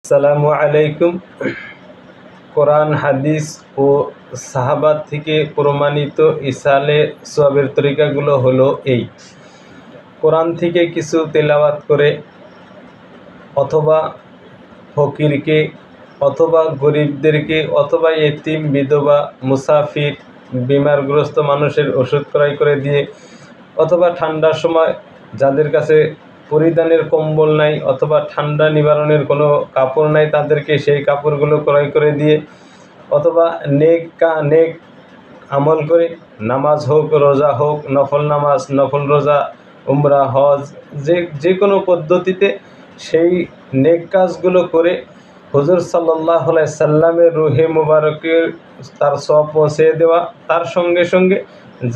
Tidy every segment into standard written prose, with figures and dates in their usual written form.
আসসালামু আলাইকুম। কোরআন, হাদিস ও সাহাবা থেকে প্রমাণিত ইসালে সওয়াবের তরিকাগুলো হলো এই। কোরআন থেকে কিছু তেলাওয়াত করে অথবা ফকিরকে অথবা গরিবদেরকে অথবা এতিম, বিধবা, মুসাফির, বিমারগ্রস্ত মানুষের ওষুধ ক্রয় করে দিয়ে অথবা ঠান্ডার সময় যাদের কাছে পরিধানের কম্বল নাই অথবা ঠান্ডা নিবারণের কোনো কাপড় নাই তাদেরকে সেই কাপড়গুলো ক্রয় করে দিয়ে অথবা নেক আমল করে, নামাজ হোক, রোজা হোক, নফল নামাজ, নফল রোজা, উমরা, হজ, যে কোনো পদ্ধতিতে সেই নেক কাজগুলো করে হুজুর সাল্লাল্লাহু আলাইহি সাল্লামের রুহে মুবারকের তার সওয়াব পৌঁছে দেওয়া, তার সঙ্গে সঙ্গে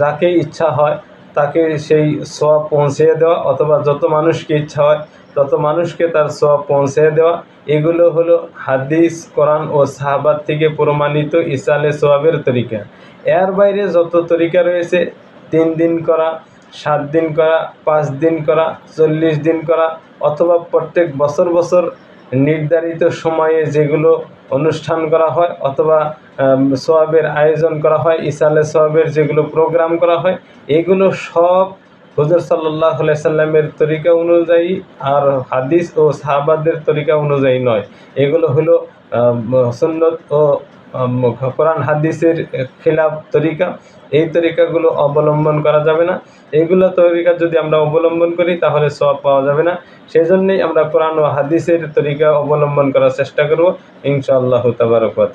যাকে ইচ্ছা হয় তাকে সেই সওয়াব পৌঁছে দেওয়া অথবা যত মানুষকে ইচ্ছা হয় তত মানুষকে তার সওয়াব পৌঁছে দেওয়া, এগুলো হলো হাদিস, কোরআন ও সাহাবাত থেকে প্রমাণিত ইসালে সওয়াবের তরিকা। এর বাইরে যত তরিকা রয়েছে 3 দিন করা, 7 দিন করা, 5 দিন করা, 40 দিন করা অথবা প্রত্যেক বছর বছর নির্ধারিত সময়ে যেগুলো অনুষ্ঠান করা হয় অথবা সওয়াবের আয়োজন করা হয়, ইসালে সওয়াবের যেগুলো প্রোগ্রাম করা হয়, এগুলো সব হুজুর সাল্লাল্লাহু আলাইহি সাল্লামের তরিকা অনুযায়ী আর হাদিস ও সাহাবাদের তরিকা অনুযায়ী নয়। এগুলো হলো সুন্নত ও কোরআন হাদিসের খেলাফ তরিকা। এই তরিকাগুলো অবলম্বন করা যাবে না। এইগুলো তরিকা যদি আমরা অবলম্বন করি তাহলে সওয়াব পাওয়া যাবে না। সেজন্যই আমরা কোরআন ও হাদিসের তরিকা অবলম্বন করার চেষ্টা করব ইনশাআল্লাহু তাবারাক ওয়া তাআলা।